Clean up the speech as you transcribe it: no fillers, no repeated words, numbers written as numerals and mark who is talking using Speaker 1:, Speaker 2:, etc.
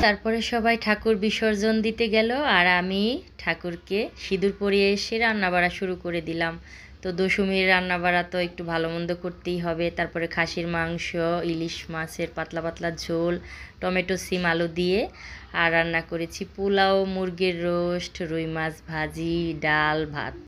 Speaker 1: তারপরে সবাই ঠাকুর বিসর্জন দিতে গেল আর আমি ঠাকুরকে সিঁদুর পরিয়ে এসে রান্নাবাড়া শুরু করে দিলাম। তো দশমীর রান্নাবাড়া তো একটু ভালো মন্দ করতেই হবে। তারপরে খাসির মাংস, ইলিশ মাছের পাতলা পাতলা ঝোল, টমেটো সিম আলু দিয়ে, আর রান্না করেছি পোলাও, মুরগির রোস্ট, রুই মাছ ভাজি, ডাল, ভাত।